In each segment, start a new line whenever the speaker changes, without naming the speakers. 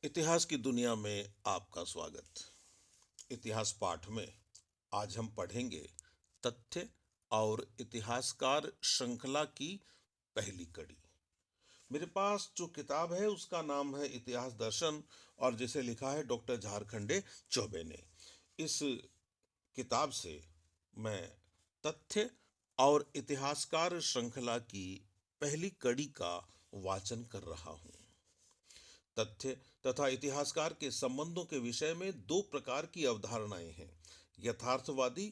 इतिहास की दुनिया में आपका स्वागत। इतिहास पाठ में आज हम पढ़ेंगे तथ्य और इतिहासकार श्रृंखला की पहली कड़ी। मेरे पास जो किताब है उसका नाम है इतिहास दर्शन और जिसे लिखा है डॉक्टर झारखंडे चौबे ने। इस किताब से मैं तथ्य और इतिहासकार श्रृंखला की पहली कड़ी का वाचन कर रहा हूं। तथ्य तथा इतिहासकार के संबंधों के विषय में दो प्रकार की अवधारणाएं हैं, यथार्थवादी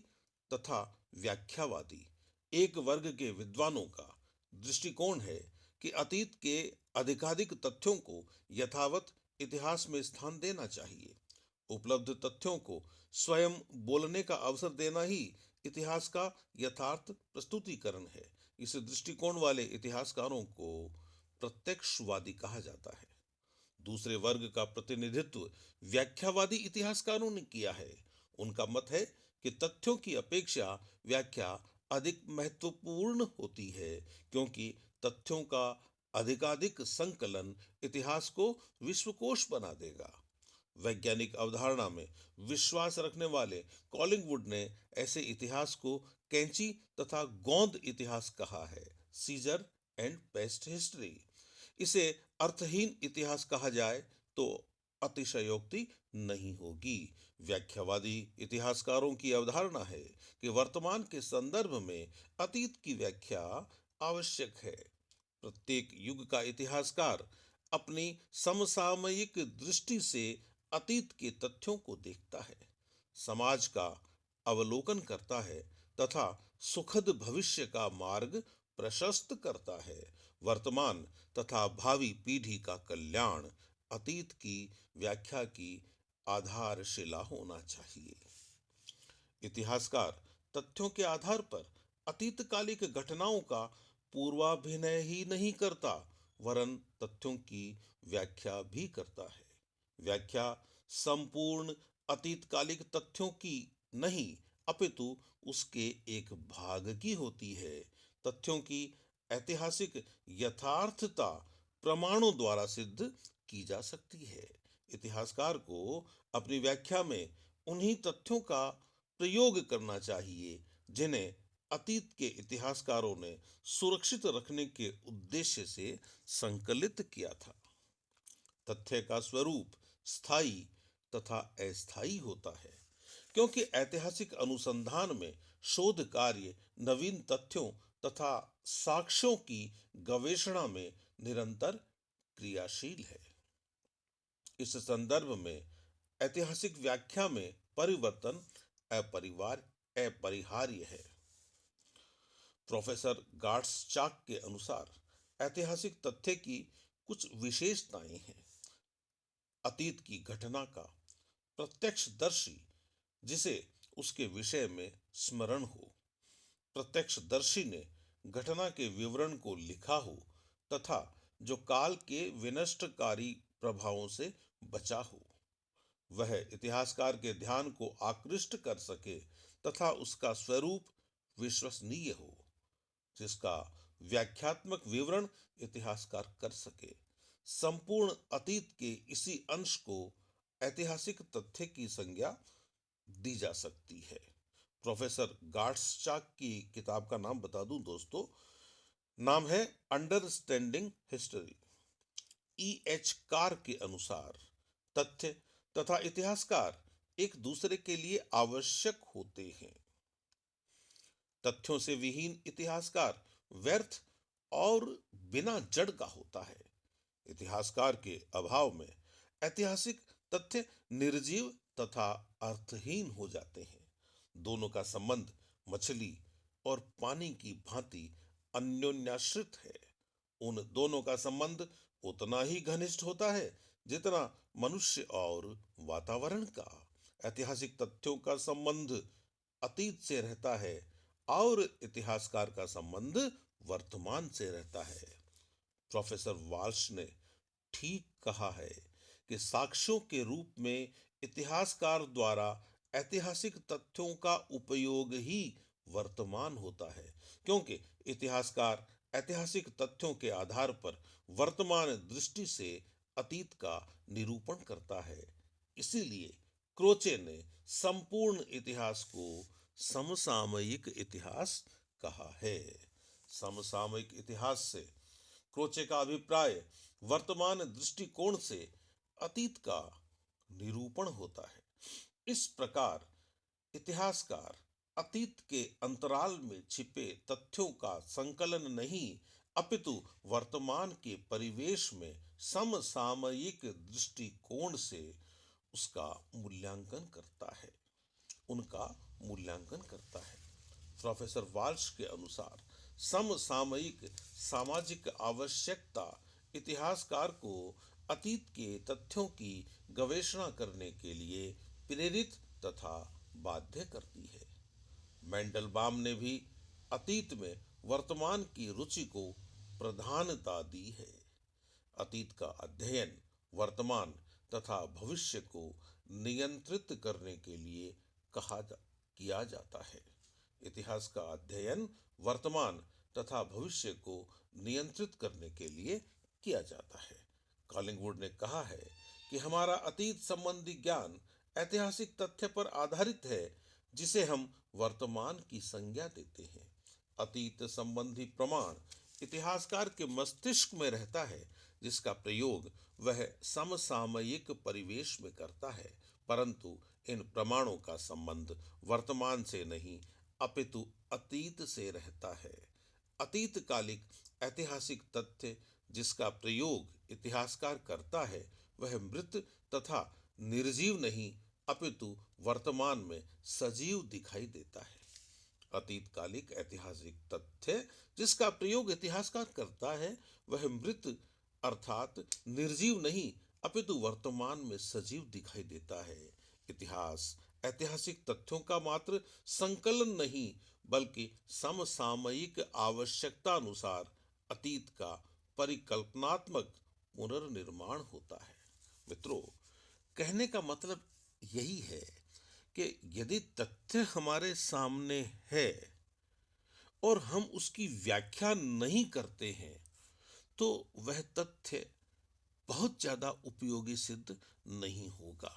तथा व्याख्यावादी। एक वर्ग के विद्वानों का दृष्टिकोण है कि अतीत के अधिकाधिक तथ्यों को यथावत इतिहास में स्थान देना चाहिए। उपलब्ध तथ्यों को स्वयं बोलने का अवसर देना ही इतिहास का यथार्थ प्रस्तुतिकरण है। इस दृष्टिकोण वाले इतिहासकारों को प्रत्यक्षवादी कहा जाता है। दूसरे वर्ग का प्रतिनिधित्व व्याख्यावादी इतिहासकारों ने किया है। उनका मत है कि तथ्यों की अपेक्षा व्याख्या अधिक महत्वपूर्ण होती है, क्योंकि तथ्यों का अधिकाधिक संकलन इतिहास को विश्वकोश बना देगा। वैज्ञानिक अवधारणा में विश्वास रखने वाले कॉलिंगवुड ने ऐसे इतिहास को कैंची तथा गोंद इतिहास कहा है, सीजर एंड पेस्ट हिस्ट्री। इसे अर्थहीन इतिहास कहा जाए तो अतिशयोक्ति नहीं होगी। व्याख्यावादी इतिहासकारों की अवधारणा है कि वर्तमान के संदर्भ में अतीत की व्याख्या आवश्यक है। प्रत्येक युग का इतिहासकार अपनी समसामयिक दृष्टि से अतीत के तथ्यों को देखता है, समाज का अवलोकन करता है तथा सुखद भविष्य का मार्ग प्रशस्त करता है। वर्तमान तथा भावी पीढ़ी का कल्याण अतीत की व्याख्या की आधारशिला होना चाहिए। इतिहासकार तथ्यों के आधार पर अतीतकालिक घटनाओं का पूर्वाभिनय ही नहीं करता, वरन तथ्यों की व्याख्या भी करता है। व्याख्या संपूर्ण अतीतकालिक तथ्यों की नहीं, अपितु उसके एक भाग की होती है। तथ्यों की ऐतिहासिक यथार्थता प्रमाणों द्वारा सिद्ध की जा सकती है। इतिहासकार को अपनी व्याख्या में उन्हीं तथ्यों का प्रयोग करना चाहिए जिन्हें अतीत के इतिहासकारों ने सुरक्षित रखने के उद्देश्य से संकलित किया था। तथ्य का स्वरूप स्थायी तथा अस्थायी होता है, क्योंकि ऐतिहासिक अनुसंधान में शोध कार्य नवीन तथ्यों तथा साक्ष्यों की गवेषणा में निरंतर क्रियाशील है। इस संदर्भ में ऐतिहासिक व्याख्या में परिवर्तन अपरिहार्य है। प्रोफेसर गाट्सचाक के अनुसार ऐतिहासिक तथ्य की कुछ विशेषताएं हैं। अतीत की घटना का प्रत्यक्षदर्शी जिसे उसके विषय में स्मरण हो, प्रत्यक्षदर्शी ने घटना के विवरण को लिखा हो तथा जो काल के विनष्टकारी प्रभावों से बचा हो, वह इतिहासकार के ध्यान को आकृष्ट कर सके तथा उसका स्वरूप विश्वसनीय हो, जिसका व्याख्यात्मक विवरण इतिहासकार कर सके। संपूर्ण अतीत के इसी अंश को ऐतिहासिक तथ्य की संज्ञा दी जा सकती है। प्रोफेसर गाट्सचाक की किताब का नाम बता दूं दोस्तों, नाम है अंडरस्टैंडिंग हिस्ट्री। E.H. कार के अनुसार तथ्य तथा इतिहासकार एक दूसरे के लिए आवश्यक होते हैं। तथ्यों से विहीन इतिहासकार व्यर्थ और बिना जड़ का होता है। इतिहासकार के अभाव में ऐतिहासिक तथ्य निर्जीव तथा अर्थहीन हो जाते हैं। दोनों का संबंध मछली और पानी की भांति अन्योन्याश्रित है। उन दोनों का संबंध उतना ही घनिष्ठ होता है जितना मनुष्य और वातावरण का। ऐतिहासिक तथ्यों का संबंध अतीत से रहता है और इतिहासकार का संबंध वर्तमान से रहता है। प्रोफेसर वाल्श ने ठीक कहा है कि साक्ष्यों के रूप में इतिहासकार द्वारा ऐतिहासिक तथ्यों का उपयोग ही वर्तमान होता है, क्योंकि इतिहासकार ऐतिहासिक तथ्यों के आधार पर वर्तमान दृष्टि से अतीत का निरूपण करता है। इसीलिए क्रोचे ने संपूर्ण इतिहास को समसामयिक इतिहास कहा है। समसामयिक इतिहास से क्रोचे का अभिप्राय वर्तमान दृष्टिकोण से अतीत का निरूपण होता है। इस प्रकार इतिहासकार अतीत के अंतराल में छिपे तथ्यों का संकलन नहीं, अपितु वर्तमान के परिवेश में समसामयिक दृष्टिकोण से उसका मूल्यांकन करता है उनका मूल्यांकन करता है। प्रोफेसर वाल्श के अनुसार समसामयिक सामाजिक आवश्यकता इतिहासकार को अतीत के तथ्यों की गवेषणा करने के लिए प्रेरित तथा बाध्य करती है। मेंडलबाम ने भी अतीत में वर्तमान की रुचि को प्रधानता दी है। अतीत का अध्ययन वर्तमान तथा भविष्य को नियंत्रित करने के लिए किया जाता है। इतिहास का अध्ययन वर्तमान तथा भविष्य को नियंत्रित करने के लिए किया जाता है। कॉलिंगवुड ने कहा है कि हमारा अतीत संबंधी ज्ञान ऐतिहासिक तथ्य पर आधारित है जिसे हम वर्तमान की संज्ञा देते हैं। अतीत संबंधी प्रमाण इतिहासकार के मस्तिष्क में रहता है जिसका प्रयोग वह समसामयिक परिवेश में करता है, परंतु इन प्रमाणों का संबंध वर्तमान से नहीं अपितु अतीत से रहता है। अतीतकालिक ऐतिहासिक तथ्य जिसका प्रयोग इतिहासकार करता है वह मृत तथा निर्जीव नहीं अपितु वर्तमान में सजीव दिखाई देता है। अतीतकालिक ऐतिहासिक तथ्य जिसका प्रयोग इतिहासकार करता है वह मृत अर्थात निर्जीव नहीं अपितु वर्तमान में सजीव दिखाई देता है। इतिहास ऐतिहासिक तथ्यों का मात्र संकलन नहीं बल्कि समसामयिक आवश्यकता अनुसार अतीत का परिकल्पनात्मक पुनर्निर्माण होता है। मित्रों, कहने का मतलब यही है कि यदि तथ्य हमारे सामने है और हम उसकी व्याख्या नहीं करते हैं तो वह तथ्य बहुत ज्यादा उपयोगी सिद्ध नहीं होगा।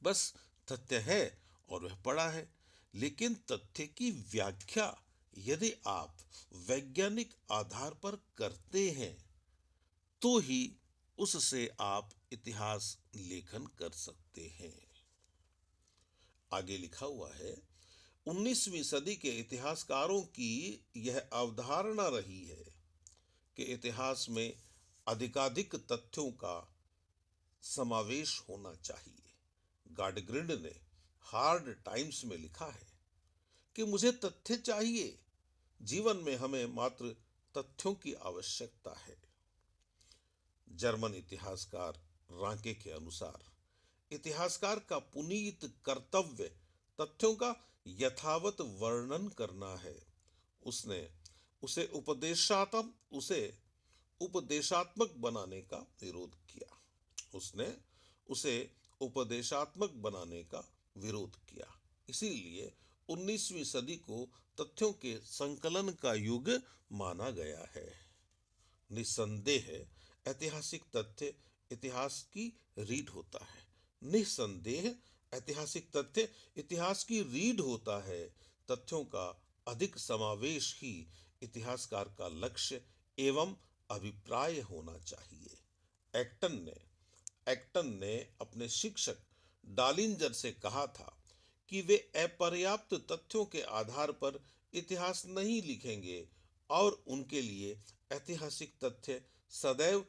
बस तथ्य है और वह पड़ा है, लेकिन तथ्य की व्याख्या यदि आप वैज्ञानिक आधार पर करते हैं तो ही उससे आप इतिहास लेखन कर सकते हैं। आगे लिखा हुआ है, 19वीं सदी के इतिहासकारों की यह अवधारणा रही है कि इतिहास में अधिकाधिक तथ्यों का समावेश होना चाहिए। गाडग्रिंड ने हार्ड टाइम्स में लिखा है कि मुझे तथ्य चाहिए, जीवन में हमें मात्र तथ्यों की आवश्यकता है। जर्मन इतिहासकार रांके के अनुसार इतिहासकार का पुनीत कर्तव्य तथ्यों का यथावत वर्णन करना है। उसने उसे उपदेशात्मक बनाने का विरोध किया। उसने उसे उपदेशात्मक बनाने का विरोध किया। इसीलिए 19वीं सदी को तथ्यों के संकलन का युग माना गया है। निस्संदेह ऐतिहासिक तथ्य इतिहास की रीढ़ होता है। निस्संदेह ऐतिहासिक तथ्य इतिहास की रीढ़ होता है। तथ्यों का अधिक समावेश ही इतिहासकार का लक्ष्य एवं अभिप्राय होना चाहिए। एक्टन ने अपने शिक्षक डालिंजर से कहा था कि वे अपर्याप्त तथ्यों के आधार पर इतिहास नहीं लिखेंगे और उनके लिए ऐतिहासिक तथ्य सदैव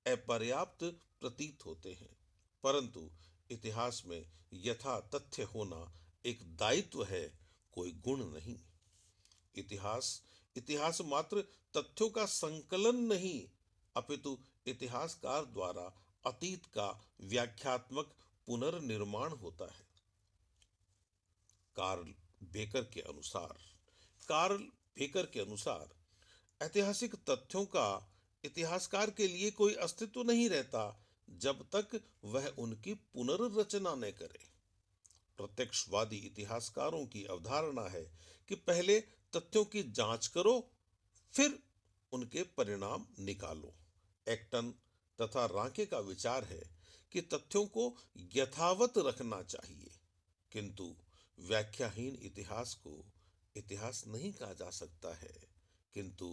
अपर्याप्त प्रतीत होते हैं, परंतु इतिहास में यथा तथ्य होना एक दायित्व है, कोई गुण नहीं। इतिहास मात्र तथ्यों का संकलन नहीं अपितु इतिहासकार द्वारा अतीत का व्याख्यात्मक पुनर्निर्माण होता है। कार्ल बेकर के अनुसार ऐतिहासिक तथ्यों का इतिहासकार के लिए कोई अस्तित्व नहीं रहता जब तक वह उनकी पुनर्रचना न करे। प्रत्यक्षवादी इतिहासकारों की अवधारणा है कि पहले तथ्यों की जांच करो फिर उनके परिणाम निकालो। एक्टन तथा रांके का विचार है कि तथ्यों को यथावत रखना चाहिए, किंतु व्याख्याहीन इतिहास को इतिहास नहीं कहा जा सकता है, किंतु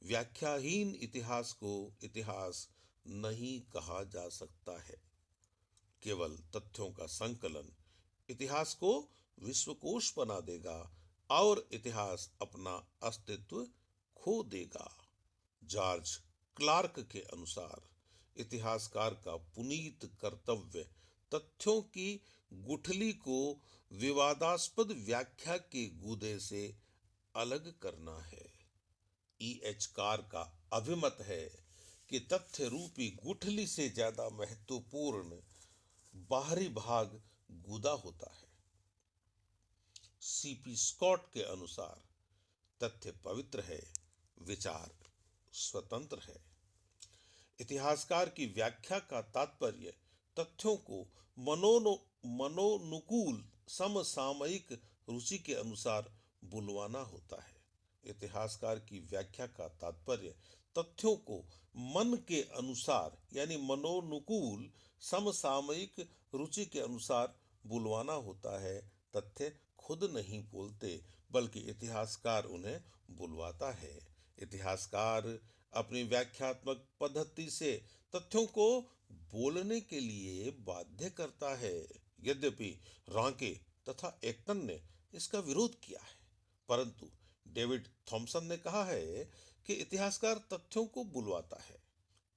व्याख्याहीन इतिहास को इतिहास नहीं कहा जा सकता है। केवल तथ्यों का संकलन इतिहास को विश्वकोश बना देगा और इतिहास अपना अस्तित्व खो देगा। जॉर्ज क्लार्क के अनुसार इतिहासकार का पुनीत कर्तव्य तथ्यों की गुठली को विवादास्पद व्याख्या के गूदे से अलग करना है। E.H. कार का अभिमत है कि तथ्य रूपी गुठली से ज्यादा महत्वपूर्ण बाहरी भाग गूदा होता है। C.P. स्कॉट के अनुसार तथ्य पवित्र है, विचार स्वतंत्र है। इतिहासकार की व्याख्या का तात्पर्य तथ्यों को मनोनुकूल समसामयिक रुचि के अनुसार बुलवाना होता है। इतिहासकार की व्याख्या का तात्पर्य तथ्यों को मन के अनुसार यानी मनोनुकूल समसामयिक रुचि के अनुसार बुलवाना होता है। तथ्य खुद नहीं बोलते, बल्कि इतिहासकार उन्हें बुलवाता है। इतिहासकार अपनी व्याख्यात्मक पद्धति से तथ्यों को बोलने के लिए बाध्य करता है। यद्यपि रांके तथा एक्टन ने इसका विरोध किया है, परंतु डेविड थॉमसन ने कहा है कि इतिहासकार तथ्यों को बुलवाता है।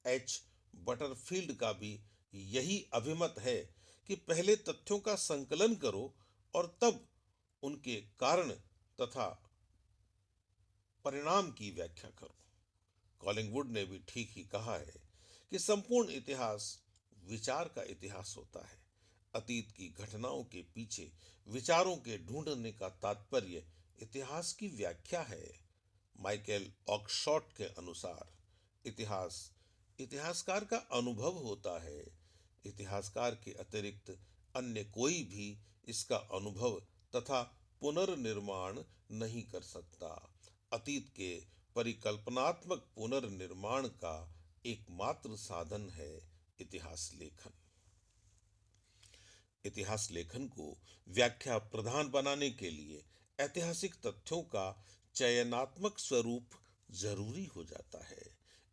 एच बटरफील्ड का भी यही अभिमत है कि पहले तथ्यों का संकलन करो और तब उनके कारण तथा परिणाम की व्याख्या करो। कॉलिंगवुड ने भी ठीक ही कहा है कि संपूर्ण इतिहास विचार का इतिहास होता है। अतीत की घटनाओं के पीछे विचारों के ढूंढने का तात्पर्य इतिहास की व्याख्या है। माइकल ऑक्सशॉट के अनुसार इतिहास इतिहासकार का अनुभव होता है। इतिहासकार के अतिरिक्त अन्य कोई भी इसका अनुभव तथा पुनर्निर्माण नहीं कर सकता। अतीत के परिकल्पनात्मक पुनर्निर्माण का एकमात्र साधन है इतिहास लेखन। इतिहास लेखन को व्याख्या प्रधान बनाने के लिए ऐतिहासिक तथ्यों का चयनात्मक स्वरूप जरूरी हो जाता है।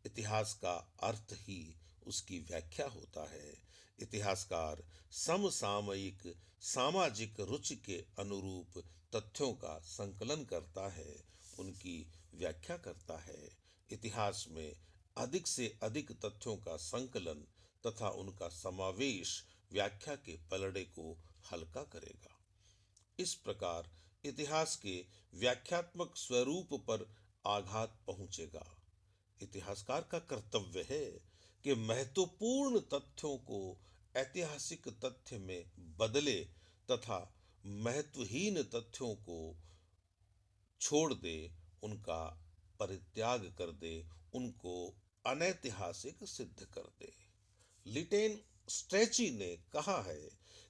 इतिहास का अर्थ ही उसकी व्याख्या होता है। इतिहासकार समसामयिक सामाजिक रुचि के अनुरूप तथ्यों का संकलन करता है, उनकी व्याख्या करता है। इतिहास में अधिक से अधिक तथ्यों का संकलन तथा उनका समावेश व्याख्या के पलड़े को हल्का करेगा। इस प्रकार इतिहास के व्याख्यात्मक स्वरूप पर आघात पहुंचेगा। इतिहासकार का कर्तव्य है कि महत्वपूर्ण तथ्यों को ऐतिहासिक तथ्य में बदले तथा महत्वहीन तथ्यों को छोड़ दे, उनका परित्याग कर दे, उनको अनैतिहासिक सिद्ध कर दे। लिटेन स्ट्रेची ने कहा है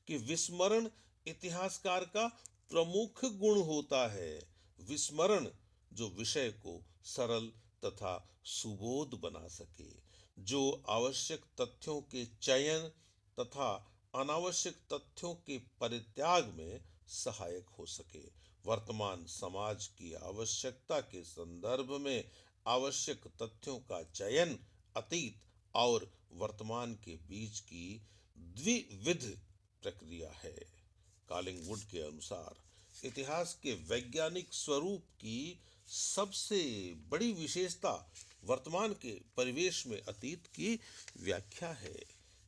कि विस्मरण इतिहासकार का प्रमुख गुण होता है। विस्मरण जो विषय को सरल तथा सुबोध बना सके, जो आवश्यक तथ्यों के चयन तथा अनावश्यक तथ्यों के परित्याग में सहायक हो सके। वर्तमान समाज की आवश्यकता के संदर्भ में आवश्यक तथ्यों का चयन अतीत और वर्तमान के बीच की द्विविध प्रक्रिया है। कॉलिंगवुड के अनुसार इतिहास के वैज्ञानिक स्वरूप की सबसे बड़ी विशेषता वर्तमान के परिवेश में अतीत की व्याख्या है।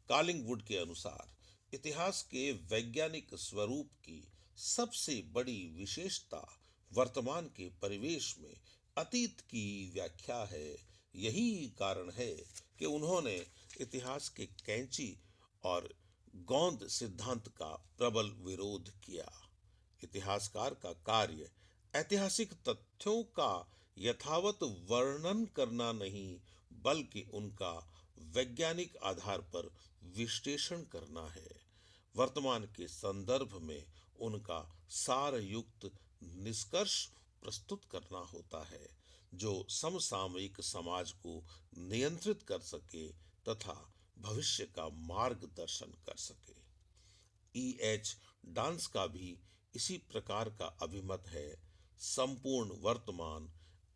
कॉलिंगवुड के अनुसार इतिहास के वैज्ञानिक स्वरूप की सबसे बड़ी विशेषता वर्तमान के परिवेश में अतीत की व्याख्या है। यही कारण है कि उन्होंने इतिहास के कैंची और गोंद सिद्धांत का प्रबल विरोध किया। इतिहासकार का कार्य ऐतिहासिक तथ्यों का यथावत वर्णन करना नहीं, बल्कि उनका वैज्ञानिक आधार पर विश्लेषण करना है। वर्तमान के संदर्भ में उनका सारयुक्त निष्कर्ष प्रस्तुत करना होता है, जो समसामयिक समाज को नियंत्रित कर सके तथा भविष्य का मार्गदर्शन कर सके। E.H. डांस का भी इसी प्रकार का अभिमत है, संपूर्ण वर्तमान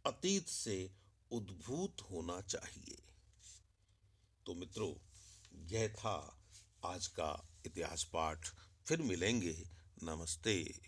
अतीत से उद्भूत होना चाहिए। तो मित्रों, यह था आज का इतिहास पाठ। फिर मिलेंगे। नमस्ते।